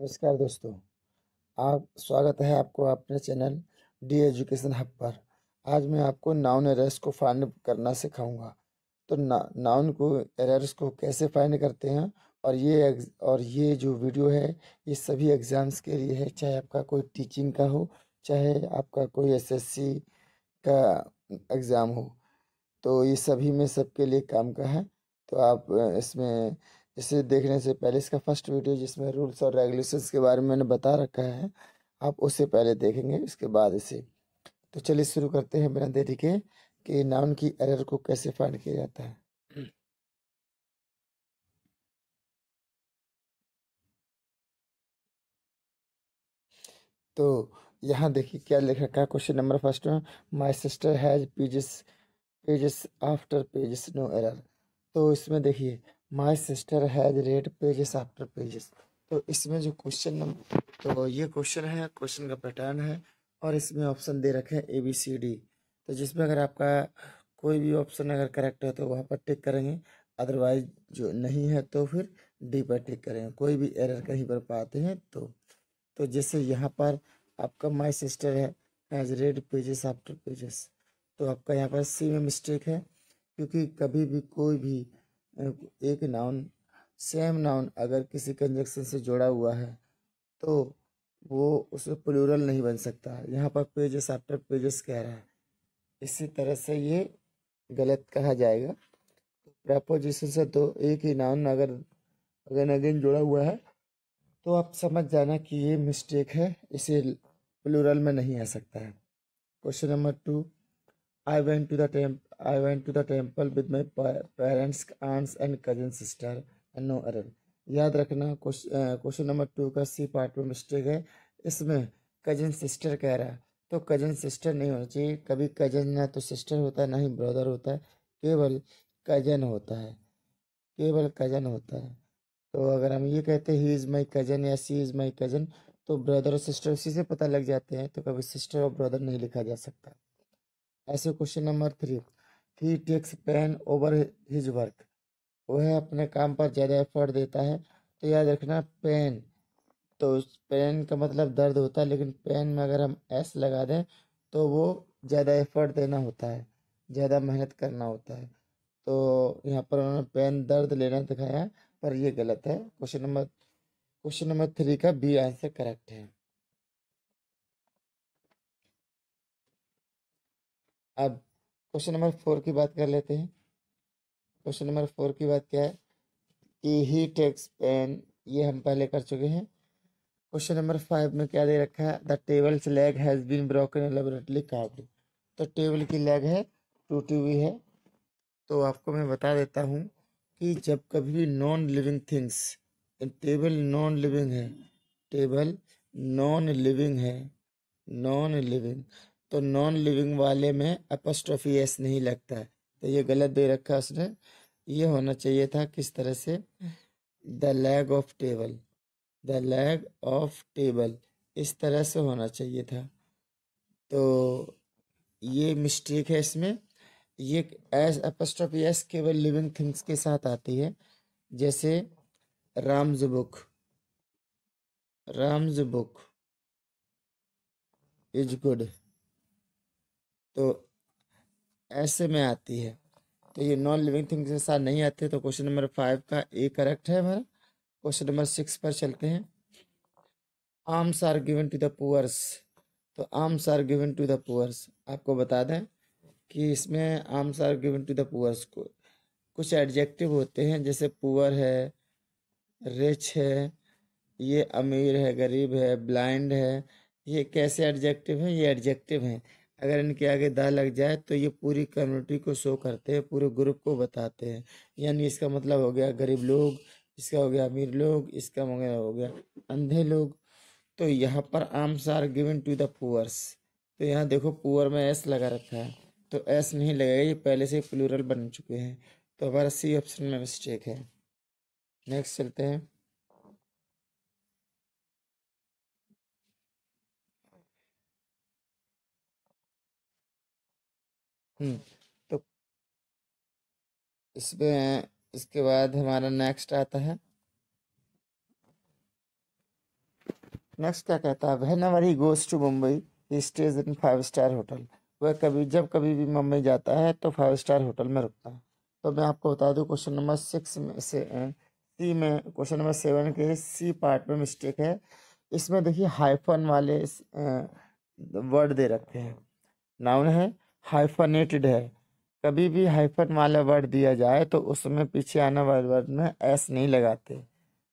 नमस्कार दोस्तों। आप स्वागत है आपको अपने चैनल डी एजुकेशन हब पर। आज मैं आपको नाउन एरर्स को फाइंड करना सिखाऊंगा। तो नाउन को एरर्स को कैसे फाइंड करते हैं। और ये जो वीडियो है ये सभी एग्जाम्स के लिए है, चाहे आपका कोई टीचिंग का हो, चाहे आपका कोई एसएससी का एग्ज़ाम हो। तो ये सभी में सबके लिए काम का है। तो आप इसमें इसे देखने से पहले इसका फर्स्ट वीडियो जिसमें रूल्स और रेगुलेशंस के बारे में मैंने बता रखा है, आप उसे पहले देखेंगे, इसके बाद इसे। तो चलिए शुरू करते हैं बिना देरी के कि नाउन की एरर को कैसे फाइंड किया जाता है। तो यहाँ देखिए क्या लिख रखा है क्वेश्चन नंबर फर्स्ट में। My sister has pages pages after pages no error. तो इसमें देखिए my sister has read pages after pages. तो इसमें जो क्वेश्चन नंबर, तो ये क्वेश्चन है, क्वेश्चन का पैटर्न है और इसमें ऑप्शन दे रखे हैं ABCD। तो जिसमें अगर आपका कोई भी ऑप्शन अगर करेक्ट है तो वहाँ पर टिक करेंगे, अदरवाइज जो नहीं है तो फिर डी पर टिक करेंगे। कोई भी एरर कहीं पर पाते हैं तो जैसे यहाँ पर आपका माई सिस्टर है has read pages after pages, तो आपका यहाँ पर सी में मिस्टेक है, क्योंकि कभी भी कोई भी अ, एक नाउन, सेम नाउन अगर किसी कंजक्शन से जुड़ा हुआ है तो वो उसमें प्लूरल नहीं बन सकता। यहाँ पर पेजेस आफ्टर पेजेस कह रहा है, इसी तरह से ये गलत कहा जाएगा। प्रपोजिशन से तो एक ही नाउन अगर अगेन अगेन जुड़ा हुआ है तो आप समझ जाना कि ये मिस्टेक है, इसे प्लूरल में नहीं आ सकता है। Question number 2। I went to the temple with my parents, aunts and cousin sister and no error। याद रखना क्वेश्चन नंबर 2 का सी पार्ट में मिस्टेक है। इसमें कजन सिस्टर कह रहा है, तो कजन सिस्टर नहीं होना चाहिए। कभी कजन ना तो सिस्टर होता है ना ही ब्रदर होता है, केवल कजन होता है, केवल कजन होता है। तो अगर हम ये कहते हैं ही इज़ माई कजन या सी इज़ माई कजन, तो ब्रदर और सिस्टर उसी से पता लग जाते हैं, तो कभी सिस्टर और ब्रदर नहीं लिखा जा सकता। ऐसे question number 3। He takes pain over his work. वह अपने काम पर ज़्यादा एफर्ट देता है। तो याद रखना पेन, तो उस पेन का मतलब दर्द होता है, लेकिन पेन में अगर हम एस लगा दें तो वो ज़्यादा एफर्ट देना होता है, ज़्यादा मेहनत करना होता है। तो यहाँ पर उन्होंने पेन दर्द लेना दिखाया है, पर ये गलत है। क्वेश्चन नंबर 3 का बी आंसर करेक्ट है। अब क्वेश्चन नंबर 4 की बात कर लेते हैं। क्वेश्चन नंबर 4 की बात क्या है कि ही टेक्स पेन, ये हम पहले कर चुके हैं। क्वेश्चन नंबर 5 में क्या दे रखा है, the table's leg has been broken elaborately carved. तो टेबल की लेग है, टूटी हुई है। तो आपको मैं बता देता हूँ कि जब कभी भी non living things, table non living है, टेबल नॉन लिविंग है, नॉन लिविंग, तो नॉन लिविंग वाले में अपॉस्ट्रोफी एस नहीं लगता है, तो ये गलत दे रखा है उसने। ये होना चाहिए था किस तरह से, the leg of table, the leg of table, इस तरह से होना चाहिए था। तो ये मिस्टेक है इसमें। ये एस अपॉस्ट्रोफी एस केवल लिविंग थिंग्स के साथ आती है, जैसे Ram's book, Ram's book is good, तो ऐसे में आती है। तो ये नॉन लिविंग थिंग्स के साथ नहीं आते, तो क्वेश्चन नंबर 5 का ए करेक्ट है हमारा। क्वेश्चन नंबर 6 पर चलते हैं। Arms are given to the poors. तो arms are given to the poors, आपको बता दें कि इसमें arms are given to the poors को कुछ एडजेक्टिव होते हैं, जैसे पुअर है, रिच है, ये अमीर है, गरीब है, ब्लाइंड है। ये कैसे एडजेक्टिव हैं, ये एडजेक्टिव हैं। अगर इनके आगे दा लग जाए तो ये पूरी कम्युनिटी को शो करते हैं, पूरे ग्रुप को बताते हैं। यानी इसका मतलब हो गया गरीब लोग, इसका हो गया अमीर लोग, इसका हो गया अंधे लोग। तो यहाँ पर arms are given to the poors, तो यहाँ देखो पुअर में एस लगा रखा है, तो एस नहीं लगेगा, ये पहले से प्लूरल बन चुके हैं। तो हमारा सी ऑप्शन में मिस्टेक है। नेक्स्ट चलते हैं। तो इसमें इसके बाद हमारा नेक्स्ट आता है नेक्स्ट क्या कहता है, whenever he goes to Mumbai he stays in 5 star hotel. वह कभी भी मुंबई जाता है तो 5 स्टार होटल में रुकता है। तो मैं आपको बता दूं क्वेश्चन नंबर 6 में से सी में क्वेश्चन नंबर 7 के सी पार्ट में मिस्टेक है। इसमें देखिए हाइफन वाले वर्ड दे रखे हैं, नाउन है, हाइफनेटेड है। कभी भी हाइफन वाला वर्ड दिया जाए तो उसमें पीछे आने वाले वर्ड में एस नहीं लगाते।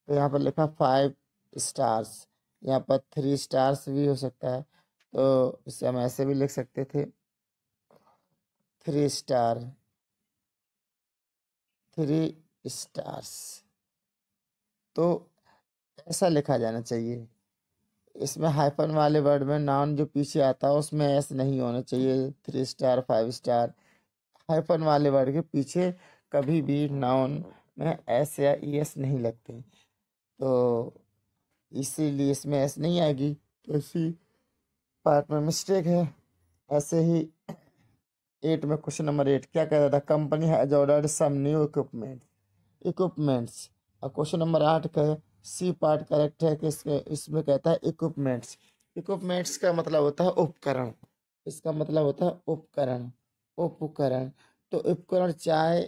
तो यहाँ पर लिखा 5 स्टार्स, यहाँ पर 3 स्टार्स भी हो सकता है, तो इसे हम ऐसे भी लिख सकते थे, 3 स्टार, 3 स्टार्स। तो ऐसा लिखा जाना चाहिए। इसमें हाइफन वाले वर्ड में नाउन जो पीछे आता है उसमें एस नहीं होना चाहिए। 3 स्टार, 5 स्टार, हाइफन वाले वर्ड के पीछे कभी भी नाउन में एस या ई एस नहीं लगते, तो इसीलिए इसमें एस नहीं आएगी। तो इसी पार्ट में मिस्टेक है। ऐसे ही 8 में क्वेश्चन नंबर 8 क्या कहता था, company has ordered some new equipments. और क्वेश्चन नंबर 8 का सी पार्ट करेक्ट है कि इसमें कहता है इक्विपमेंट्स। इक्विपमेंट्स का मतलब होता है उपकरण, इसका मतलब होता है उपकरण, उपकरण। तो उपकरण चाहे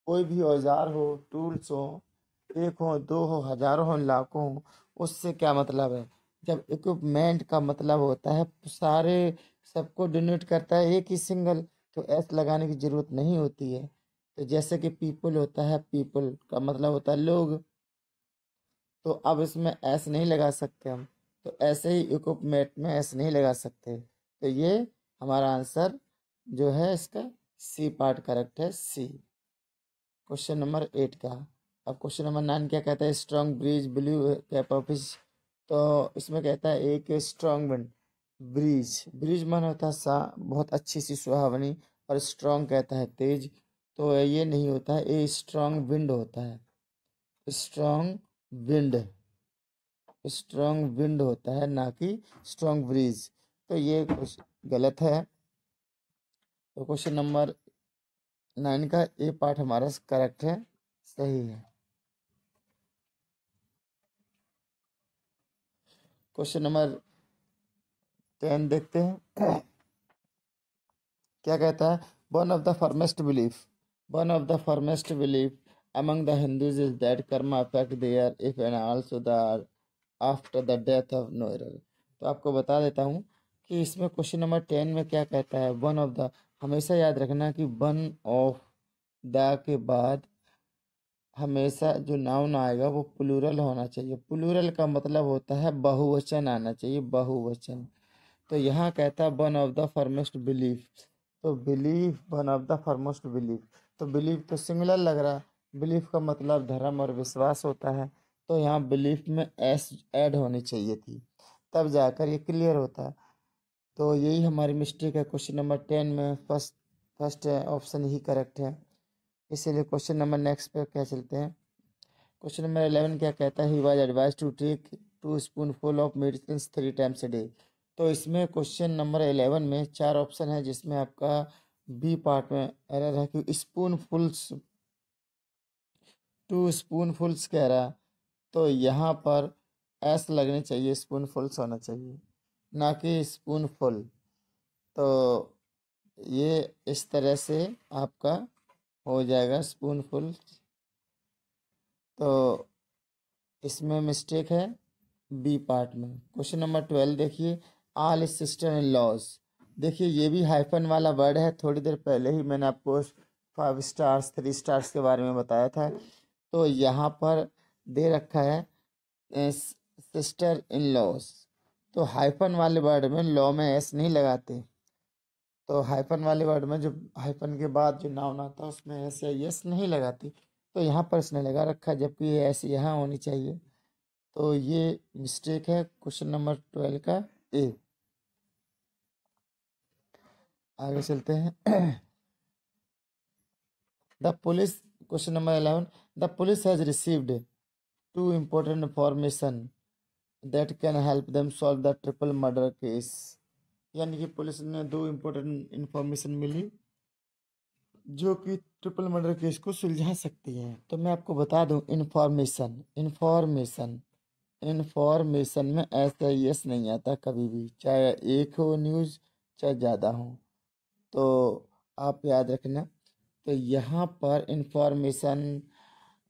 कोई भी औजार हो, टूल्स हो, एक हो, दो हो, हजारों हो, लाखों हो, उससे क्या मतलब है। जब इक्विपमेंट का मतलब होता है सारे, सबको डिनोट करता है एक ही सिंगल, तो एस लगाने की जरूरत नहीं होती है। तो जैसे कि पीपल होता है, पीपल का मतलब होता है लोग, तो अब इसमें एस नहीं लगा सकते हम। तो ऐसे ही इक्विपमेंट में एस नहीं लगा सकते। तो ये हमारा आंसर जो है इसका सी पार्ट करेक्ट है, सी, क्वेश्चन नंबर 8 का। अब क्वेश्चन नंबर 9 क्या कहता है, strong breeze blue cap of fish. तो इसमें कहता है एक स्ट्रॉन्ग विंड, ब्रीज, ब्रीज मन होता है बहुत अच्छी सी सुहावनी, और स्ट्रॉन्ग कहता है तेज। तो ये नहीं होता है, ये स्ट्रॉन्ग विंड होता है, स्ट्रॉन्ग विंड, स्ट्रॉन्ग विंड होता है, ना कि स्ट्रॉन्ग ब्रीज। तो ये कुछ गलत है। तो क्वेश्चन नंबर 9 का ए पार्ट हमारा करेक्ट है, सही है। क्वेश्चन नंबर 10 देखते हैं क्या कहता है, one of the firmest belief among the Hindus is that karma affect their if and also the after the death of no error। तो आपको बता देता हूँ कि इसमें क्वेश्चन नंबर 10 में क्या कहता है, वन ऑफ द, हमेशा याद रखना कि वन ऑफ द के बाद हमेशा जो नाउन आएगा वो प्लूरल होना चाहिए। प्लूरल का मतलब होता है बहुवचन आना चाहिए, बहुवचन। तो यहाँ कहता है one of the foremost belief, तो belief, one of the foremost belief, तो बिलीफ तो सिंगुलर लग रहा, बिलीफ का मतलब धर्म और विश्वास होता है। तो यहाँ बिलीफ में एस ऐड होनी चाहिए थी, तब जाकर ये क्लियर होता है। तो यही हमारी मिस्टेक है क्वेश्चन नंबर 10 में, फर्स्ट फर्स्ट ऑप्शन ही करेक्ट है। इसीलिए क्वेश्चन नंबर नेक्स्ट पे क्या चलते हैं। क्वेश्चन नंबर 11 क्या कहता है, he was advise to take 2 spoonful of medicine 3 times a day. तो इसमें क्वेश्चन नंबर 11 में 4 ऑप्शन है, जिसमें आपका बी पार्ट में एरर है कि स्पूनफुल्स, 2 स्पूनफुल्स कह रहा है। तो यहाँ पर एस लगनी चाहिए, स्पूनफुल्स होना चाहिए, ना कि स्पूनफुल। तो ये इस तरह से आपका हो जाएगा स्पूनफुल। तो इसमें मिस्टेक है बी पार्ट में। क्वेश्चन नंबर 12 देखिए, ऑल सिस्टर इन लॉज। देखिए ये भी हाइफन वाला वर्ड है, थोड़ी देर पहले ही मैंने आपको 5 स्टार्स 3 स्टार्स के बारे में बताया था। तो यहाँ पर दे रखा है सिस्टर इन लॉज, तो हाइफन वाले वर्ड में लॉ में एस नहीं लगाते। तो हाइफन वाले वर्ड में जो हाइफन के बाद जो नाउन आता है उसमें एस या यस नहीं लगाती, तो यहाँ पर इसने लगा रखा है, जबकि ये एस यहाँ होनी चाहिए। तो ये मिस्टेक है क्वेश्चन नंबर 12 का ए। आगे चलते हैं the police, question number 11, the police has received 2 important information that can help them solve the triple murder case. यानी कि पुलिस ने 2 important इंफॉर्मेशन मिली जो कि ट्रिपल मर्डर केस को सुलझा सकती है। तो मैं आपको बता दूं, इंफॉर्मेशन, इंफॉर्मेशन इंफॉर्मेशन में ऐसा यस नहीं आता कभी भी, चाहे एक हो न्यूज़ चाहे ज़्यादा हो। तो आप याद रखना। तो यहाँ पर इंफॉर्मेशन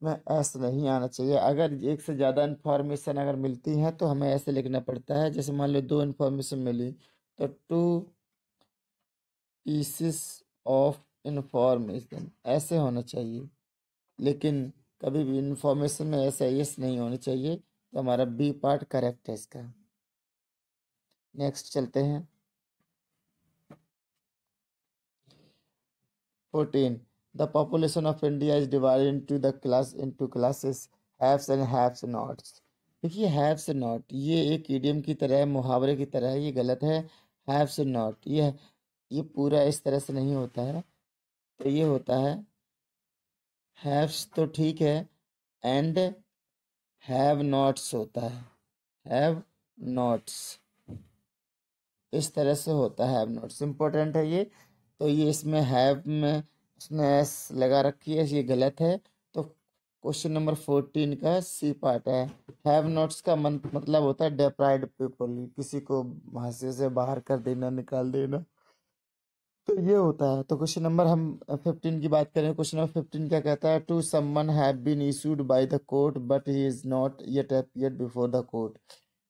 में ऐसे नहीं आना चाहिए। अगर एक से ज़्यादा इंफॉर्मेशन अगर मिलती है तो हमें ऐसे लिखना पड़ता है, जैसे मान लो दो इंफॉर्मेशन मिली तो टू पीसेस ऑफ इंफॉर्मेशन ऐसे होना चाहिए। लेकिन कभी भी इंफॉर्मेशन में ऐसा यस नहीं होना चाहिए। तो हमारा बी पार्ट करेक्ट है इसका। नेक्स्ट चलते हैं। 14. The population of India is divided into classes haves and haves nots. देखिए haves and not ये एक इडियम की तरह है, मुहावरे की तरह है, ये गलत है। haves and not ये पूरा इस तरह से नहीं होता है। तो ये होता है haves तो ठीक है, एंड have nots होता है। have nots इस तरह से होता है, हैव नॉट्स इम्पोर्टेंट है ये। तो ये इसमें हैव में उसने एस लगा रखी है, ये गलत है। तो क्वेश्चन नंबर 14 का सी पार्ट है। हैव नॉट्स का मतलब होता है डेप्राइव्ड पीपल, किसी को हाशिए से बाहर कर देना, निकाल देना। तो ये होता है। तो क्वेश्चन नंबर हम 15 की बात करें। क्वेश्चन नंबर 15 क्या कहता है? To someone have been issued by the court but he is not yet appeared before the court.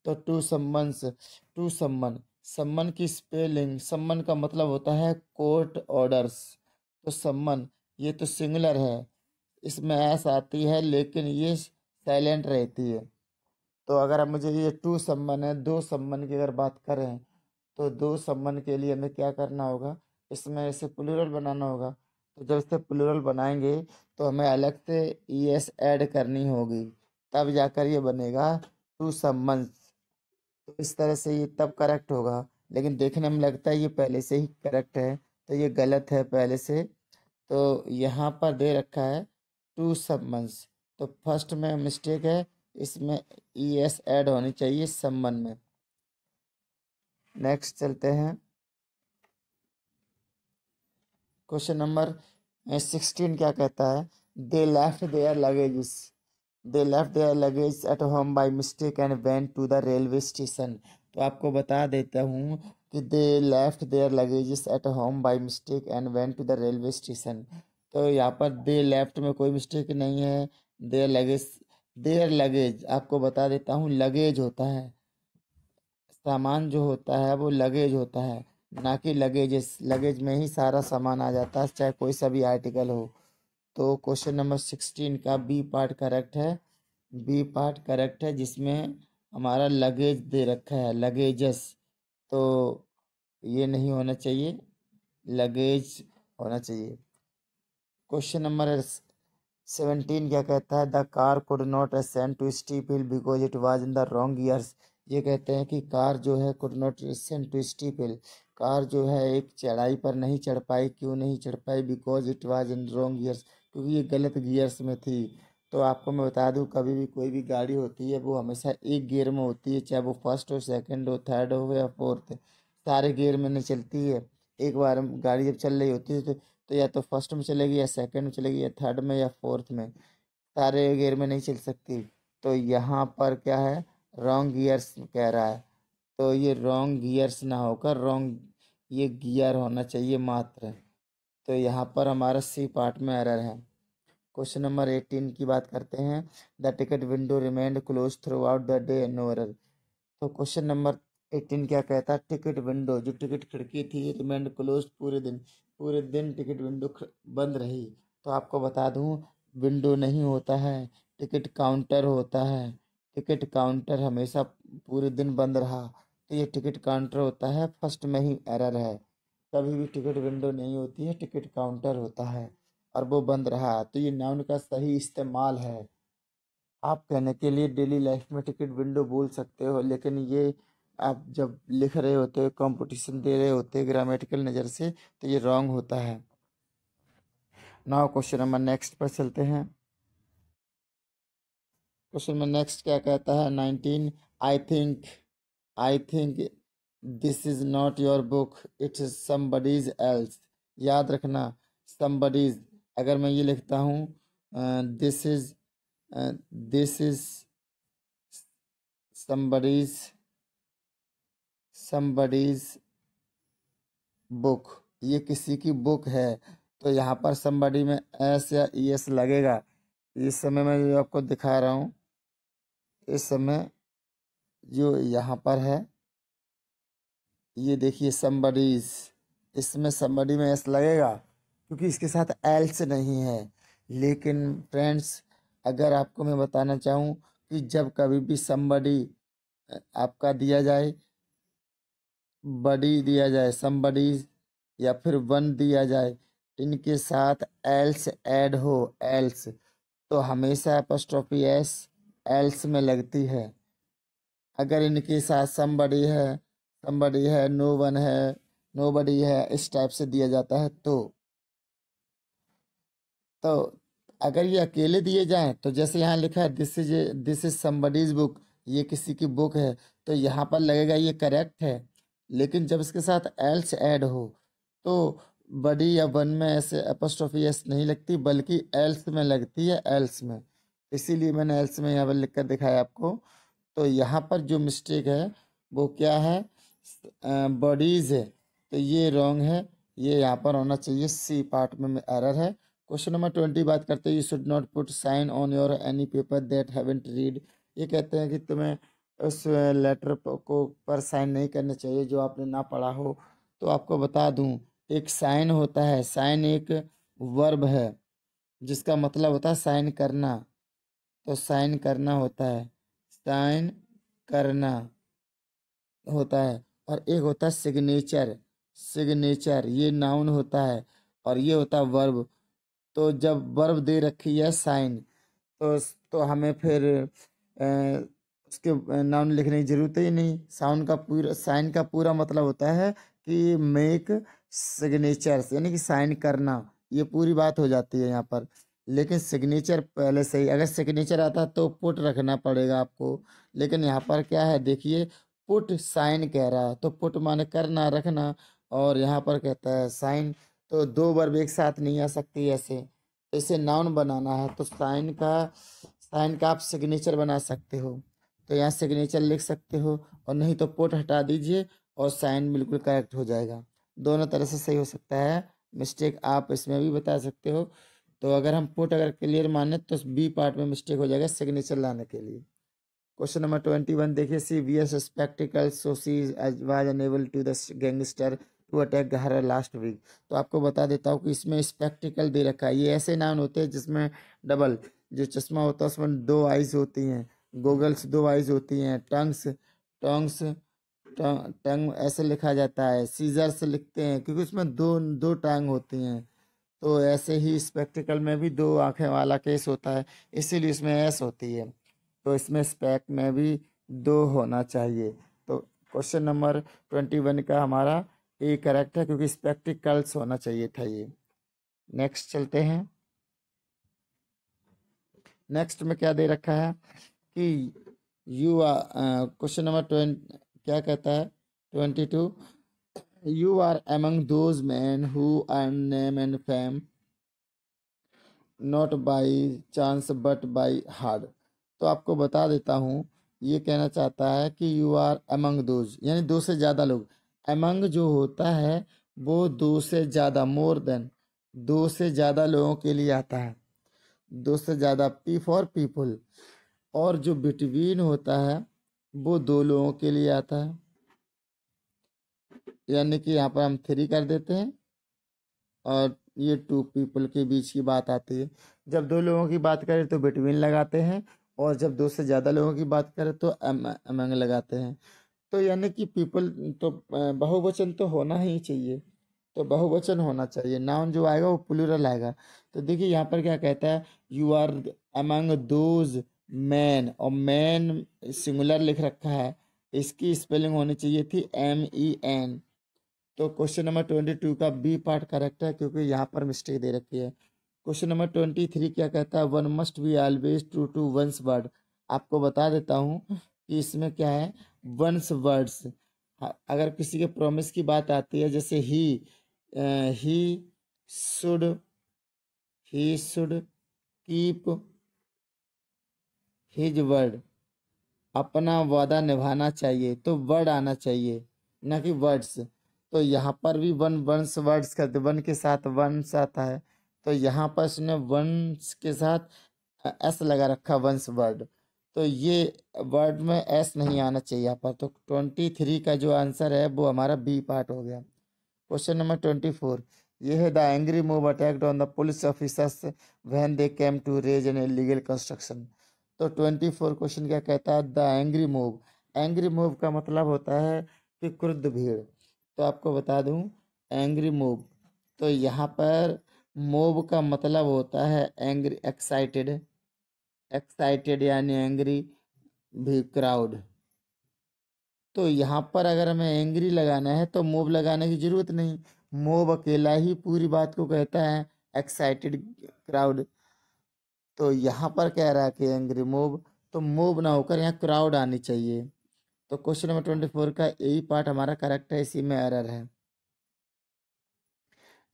तो टू सम्मन, सम्मन की स्पेलिंग, सम्मन का मतलब होता है कोर्ट ऑर्डर्स। तो सम्मन ये तो सिंगुलर है, इसमें एस आती है लेकिन ये साइलेंट रहती है। तो अगर अब मुझे ये टू सम्मन है, दो सम्मन की अगर बात करें तो दो सम्मन के लिए हमें क्या करना होगा? इसमें इसे प्लूरल बनाना होगा। तो जब इसे प्लूरल बनाएंगे तो हमें अलग से ईएस ऐड करनी होगी, तब जाकर ये बनेगा टू सम्मन्स। तो इस तरह से ये तब करेक्ट होगा। लेकिन देखने में लगता है ये पहले से ही करेक्ट है, तो ये गलत है पहले से। तो यहाँ पर दे रखा है टू सम्मन्स, तो फर्स्ट में मिस्टेक है, इसमें ई एस ऐड होनी चाहिए सम्मन में। नेक्स्ट चलते हैं। क्वेश्चन नंबर 16 क्या कहता है? They left their luggage, they left their luggage at home by mistake and went to the railway station. तो आपको बता देता हूँ कि they left their luggages at home by mistake and went to the railway station. तो यहाँ पर they left में कोई मिस्टेक नहीं है। देयर लगेज आपको बता देता हूँ लगेज होता है, सामान जो होता है वो लगेज होता है, ना कि लगेजेस। लगेज में ही सारा सामान आ जाता है, चाहे कोई सा भी आर्टिकल हो। तो क्वेश्चन नंबर 16 का बी पार्ट करेक्ट है। बी पार्ट करेक्ट है, जिसमें हमारा लगेज दे रखा है, लगेजेस। तो ये नहीं होना चाहिए, लगेज होना चाहिए। क्वेश्चन नंबर 17 क्या कहता है? The car could not ascend to steep hill because it was in the wrong gears. ये कहते हैं कि कार जो है could not ascend to steep hill, car जो है एक चढ़ाई पर नहीं चढ़ पाई। क्यों नहीं चढ़ पाई? Because it was in wrong gears, क्योंकि ये गलत गियर्स में थी। तो आपको मैं बता दूं, कभी भी कोई भी गाड़ी होती है वो हमेशा एक गियर में होती है, चाहे वो फर्स्ट हो, सेकंड हो, थर्ड हो या फोर्थ, सारे गियर में नहीं चलती है। एक बार गाड़ी जब चल रही होती है तो या तो फर्स्ट में चलेगी या सेकंड में चलेगी या थर्ड में या फोर्थ में, सारे गियर में नहीं चल सकती। तो यहाँ पर क्या है? रॉन्ग गियर्स कह रहा है। तो ये रॉन्ग गियर्स ना होकर रॉन्ग ये गियर होना चाहिए मात्र। तो यहाँ पर हमारा सी पार्ट में एरर है। क्वेश्चन नंबर 18 की बात करते हैं। The ticket window remained close throughout the day, no error. तो क्वेश्चन नंबर 18 क्या कहता है? टिकट विंडो जो टिकट खिड़की थी रिमेंड क्लोज, पूरे दिन टिकट विंडो बंद रही। तो आपको बता दूं, विंडो नहीं होता है, टिकट काउंटर होता है। टिकट काउंटर हमेशा पूरे दिन बंद रहा, तो ये टिकट काउंटर होता है। फर्स्ट में ही एरर है, कभी भी टिकट विंडो नहीं होती है, टिकट काउंटर होता है। और वो बंद रहा, तो ये नाउन का सही इस्तेमाल है। आप कहने के लिए डेली लाइफ में टिकट विंडो बोल सकते हो, लेकिन ये आप जब लिख रहे होते हो, कंपटीशन दे रहे होते हैं ग्रामेटिकल नज़र से, तो ये रॉन्ग होता है। नाउ क्वेश्चन नंबर नेक्स्ट पर चलते हैं। क्वेश्चन नंबर नेक्स्ट क्या कहता है? 19। I think, I think this is not your book, it's somebody's else. याद रखना, समबडीज, अगर मैं ये लिखता हूँ this is, this is somebody's somebody's book, ये किसी की बुक है, तो यहाँ पर somebody में एस या ईएस लगेगा। इस समय मैं जो आपको दिखा रहा हूँ, इस समय जो यहाँ पर है, ये देखिए somebody's, इसमें somebody में एस लगेगा क्योंकि इसके साथ एल्स नहीं है। लेकिन फ्रेंड्स, अगर आपको मैं बताना चाहूँ कि जब कभी भी somebody आपका दिया जाए, बडी दिया जाए, somebody या फिर वन दिया जाए, इनके साथ एल्स ऐड हो, एल्स, तो हमेशा एपोस्ट्रोफी एस एल्स में लगती है। अगर इनके साथ somebody है, नो वन है, nobody है, इस टाइप से दिया जाता है, तो अगर ये अकेले दिए जाएं, तो जैसे यहाँ लिखा है दिस इज somebody's बुक, ये किसी की बुक है, तो यहाँ पर लगेगा ये करेक्ट है। लेकिन जब इसके साथ एल्स ऐड हो, तो बड़ी या वन में ऐसे एपोस्ट्रोफी एस नहीं लगती, बल्कि एल्स में लगती है, एल्स में। इसीलिए मैंने एल्स में यहाँ पर लिख कर दिखाया आपको। तो यहाँ पर जो मिस्टेक है वो क्या है, बॉडीज है, तो ये रॉन्ग है, ये यहाँ पर होना चाहिए, सी पार्ट में एरर है। क्वेश्चन नंबर 20 बात करते हैं, you should not put sign on your any paper that haven't read. ये कहते हैं कि तुम्हें उस लेटर को पर साइन नहीं करने चाहिए जो आपने ना पढ़ा हो। तो आपको बता दूं, एक साइन होता है, साइन एक वर्ब है जिसका मतलब होता है साइन करना, तो साइन करना होता है, साइन करना होता है। और एक होता है सिग्नेचर, सिग्नेचर ये नाउन होता है, और ये होता है वर्ब। तो जब वर्ब दे रखी है साइन, तो हमें फिर उसके नाउन लिखने की जरूरत ही नहीं। साउंड का पूरा, साइन का पूरा मतलब होता है कि मेक सिग्नेचर्स, यानी कि साइन करना, ये पूरी बात हो जाती है यहाँ पर। लेकिन सिग्नेचर पहले से ही, अगर सिग्नेचर आता तो पुट रखना पड़ेगा आपको। लेकिन यहाँ पर क्या है, देखिए, पुट साइन कह रहा है, तो पुट माने करना, रखना, और यहाँ पर कहता है साइन, तो दो वर्ब एक साथ नहीं आ सकती ऐसे। तो इसे नाउन बनाना है, तो साइन का आप सिग्नेचर बना सकते हो, तो यहाँ सिग्नेचर लिख सकते हो, और नहीं तो पुट हटा दीजिए और साइन बिल्कुल करेक्ट हो जाएगा। दोनों तरह से सही हो सकता है, मिस्टेक आप इसमें भी बता सकते हो। तो अगर हम पुट अगर क्लियर माने तो बी पार्ट में मिस्टेक हो जाएगा सिग्नेचर लाने के लिए। क्वेश्चन नंबर 21 देखिए, she wears spectacles so she was unable to the gangster to attack her last week. तो आपको बता देता हूँ कि इसमें स्पेक्टिकल दे रखा है, ये ऐसे नाउन होते हैं जिसमें डबल, जो चश्मा होता है उसमें दो आइज होती हैं, गोगल्स दो आइज होती हैं, टंग्स टंग ऐसे लिखा जाता है, सीजर से लिखते हैं क्योंकि उसमें दो दो टांग होती हैं। तो ऐसे ही स्पेक्टिकल में भी दो आंखें वाला केस होता है, इसीलिए इसमें एस होती है, तो इसमें स्पेक में भी दो होना चाहिए। तो क्वेश्चन नंबर 21 का हमारा ए करेक्ट है, क्योंकि स्पेक्टिकल्स होना चाहिए था ये। नेक्स्ट चलते हैं। नेक्स्ट में क्या दे रखा है कि यू आर, क्वेश्चन नंबर 20 क्या कहता है, 22, you are among those men who earn name and fame not by chance but by hard. तो आपको बता देता हूँ, ये कहना चाहता है कि यू आर अमंग दोज, यानी दो से ज़्यादा लोग। अमंग जो होता है वो दो से ज़्यादा, मोर देन, दो से ज़्यादा लोगों के लिए आता है, दो से ज़्यादा, पी फॉर पीपुल। और जो बिटवीन होता है वो दो लोगों के लिए आता है, यानी कि यहाँ पर हम थ्री कर देते हैं, और ये टू पीपल के बीच की बात आती है। जब दो लोगों की बात करें तो बिटवीन लगाते हैं, और जब दो से ज़्यादा लोगों की बात करें तो अमंग लगाते हैं। तो यानी कि पीपल, तो बहुवचन तो होना ही चाहिए, तो बहुवचन होना चाहिए, नाउन जो आएगा वो प्लूरल आएगा। तो देखिए यहाँ पर क्या कहता है, you are among those man, और मैन सिंगुलर लिख रखा है, इसकी स्पेलिंग होनी चाहिए थी MEN। तो क्वेश्चन नंबर 22 का बी पार्ट करेक्ट है, क्योंकि यहाँ पर मिस्टेक दे रखी है। क्वेश्चन नंबर 23 क्या कहता है, one must be always true to one's word. आपको बता देता हूँ कि इसमें क्या है, वंस वर्ड्स, अगर किसी के प्रॉमिस की बात आती है, जैसे he should he should keep his word, अपना वादा निभाना चाहिए, तो वर्ड आना चाहिए ना कि वर्ड्स। तो यहाँ पर भी वन वंस वर्ड्स करते, वन के साथ वंस आता है, तो यहाँ पर इसने वंस के साथ एस लगा रखा, वंस वर्ड। तो ये वर्ड में एस नहीं आना चाहिए यहाँ पर। तो 23 का जो आंसर है वो हमारा बी पार्ट हो गया। क्वेश्चन नंबर 24, ये है the angry mob attacked on the police officers when they came to raze an illegal construction. तो 24 क्वेश्चन क्या कहता है, the angry mob. Angry mob का मतलब होता है कि क्रुद्ध भीड़। तो आपको बता दूं एंग्री मूव, तो यहाँ पर मूव का मतलब होता है एंग्री, एक्साइटेड, एक्साइटेड यानी एंग्री भी क्राउड। तो यहाँ पर अगर हमें एंग्री लगाना है तो मूव लगाने की जरूरत नहीं, मूव अकेला ही पूरी बात को कहता है, एक्साइटेड क्राउड। तो यहाँ पर कह रहा है कि एंग्री मूव, तो मूव ना होकर यहाँ क्राउड आनी चाहिए। तो क्वेश्चन नंबर 24 का यही पार्ट हमारा करेक्ट है, इसी में एरर है।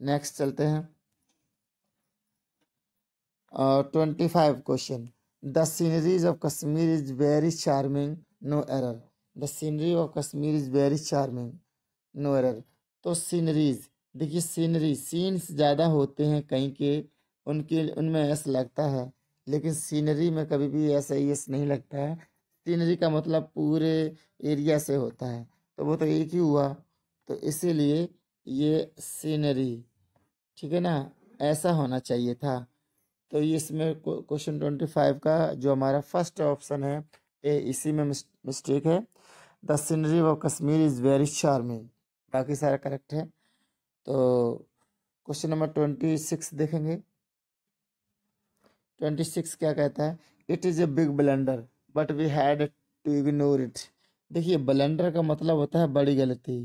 नेक्स्ट चलते हैं। 25 question, the sceneries of Kashmir is very charming, no error. The scenery of Kashmir is very charming, no error. तो सीनरीज, देखिए सीनरी, सीन्स ज़्यादा होते हैं कहीं के, उनके उनमें एस लगता है, लेकिन सीनरी में कभी भी ऐसा एस नहीं लगता है। सीनरी का मतलब पूरे एरिया से होता है, तो वो तो एक ही हुआ, तो इसीलिए ये सीनरी, ठीक है ना, ऐसा होना चाहिए था। तो ये इसमें क्वेश्चन 25 का जो हमारा फर्स्ट ऑप्शन है इसी में मिस्टेक है। The scenery of Kashmir is very charming, बाकी सारा करेक्ट है। तो क्वेश्चन नंबर 26 देखेंगे। 26 क्या कहता है, it is a big blunder but we had to ignore it. देखिए ब्लंडर का मतलब होता है बड़ी गलती,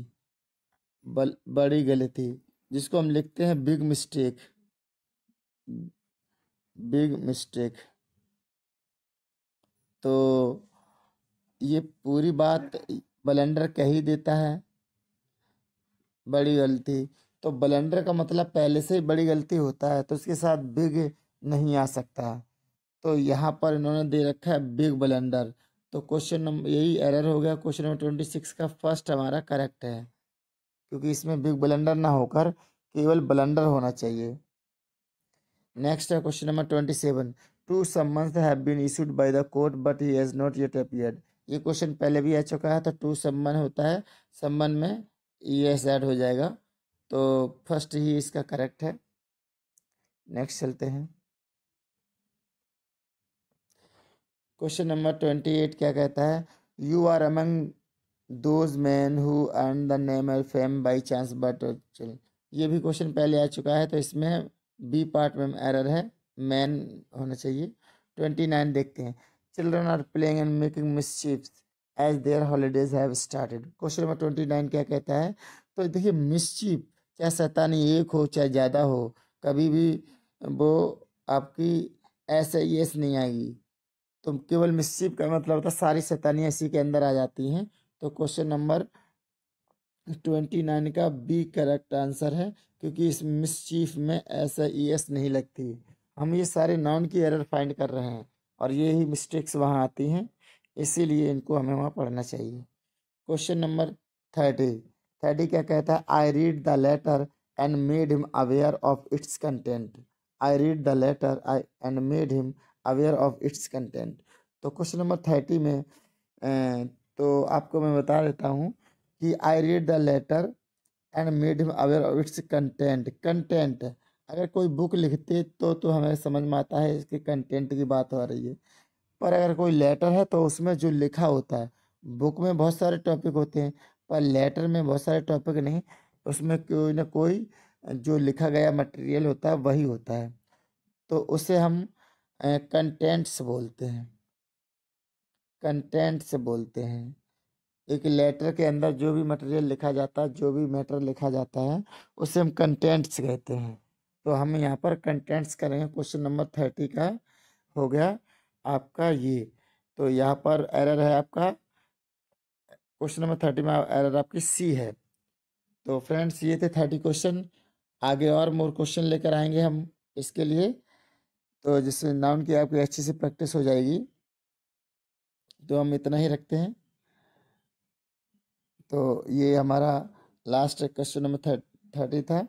बड़ी गलती, जिसको हम लिखते हैं बिग मिस्टेक, बिग मिस्टेक। तो ये पूरी बात ब्लंडर कह ही देता है, बड़ी गलती। तो ब्लंडर का मतलब पहले से ही बड़ी गलती होता है, तो उसके साथ बिग नहीं आ सकता। तो यहाँ पर इन्होंने दे रखा है बिग ब्लंडर। तो क्वेश्चन नंबर, यही एरर हो गया, क्वेश्चन नंबर 26 का फर्स्ट हमारा करेक्ट है, क्योंकि इसमें बिग ब्लंडर ना होकर केवल ब्लंडर होना चाहिए। नेक्स्ट है question number 27, two summons have been issued by the court but he has not yet appeared. ये क्वेश्चन पहले भी आ चुका है, तो टू सम्मन होता है, सम्मन में ई एस ऐड हो जाएगा, तो फर्स्ट ही इसका करेक्ट है। नेक्स्ट चलते हैं। क्वेश्चन नंबर 28 क्या कहता है, you are among those man who earn the name और फेम बाई चांस बट। चल, ये भी क्वेश्चन पहले आ चुका है, तो इसमें बी पार्ट में एरर है, मैन होना चाहिए। 29 देखते हैं, children are playing and making mischief as their holidays have started. Question number 29 क्या कहता है, तो देखिए मिसचीफ, चाहे शैतानी एक हो चाहे ज़्यादा हो, कभी भी वो आपकी ऐसे यस नहीं आएगी। तो केवल मिसचीफ का मतलब होता है सारी शैतानियाँ इसी के अंदर आ जाती हैं। तो क्वेश्चन नंबर 29 का बी करेक्ट आंसर है, क्योंकि इस मिसचीफ में ऐसा ई एस नहीं लगती। हम ये सारे नाउन की एरर फाइंड कर रहे हैं और ये ही मिस्टेक्स वहाँ आती हैं, इसीलिए इनको हमें वहाँ पढ़ना चाहिए। क्वेश्चन नंबर 30, 30 क्या कहता है, I read the letter and made him aware of its content. I read the letter I and made him aware of its content. तो क्वेश्चन नंबर 30 में तो आपको मैं बता देता हूँ कि I read the letter and made him aware of its content. Content, अगर कोई बुक लिखते तो हमें समझ में आता है इसके कंटेंट की बात हो रही है, पर अगर कोई लेटर है तो उसमें जो लिखा होता है, बुक में बहुत सारे टॉपिक होते हैं पर लेटर में बहुत सारे टॉपिक नहीं, उसमें कोई ना कोई जो लिखा गया मटेरियल होता है वही होता है, तो उसे हम कंटेंट्स बोलते हैं, कंटेंट्स बोलते हैं। एक लेटर के अंदर जो भी मटेरियल लिखा जाता है, जो भी मैटर लिखा जाता है, उसे हम कंटेंट्स कहते हैं। तो हम यहाँ पर कंटेंट्स करेंगे। क्वेश्चन नंबर 30 का हो गया आपका ये। तो यहाँ पर एरर है आपका, क्वेश्चन नंबर 30 में एरर आपकी सी है। तो फ्रेंड्स ये थे 30 क्वेश्चन, आगे और मोर क्वेश्चन लेकर आएंगे हम इसके लिए, तो जिससे नाउन की आपकी अच्छी से प्रैक्टिस हो जाएगी। तो हम इतना ही रखते हैं। तो ये हमारा लास्ट क्वेश्चन नंबर 30 था।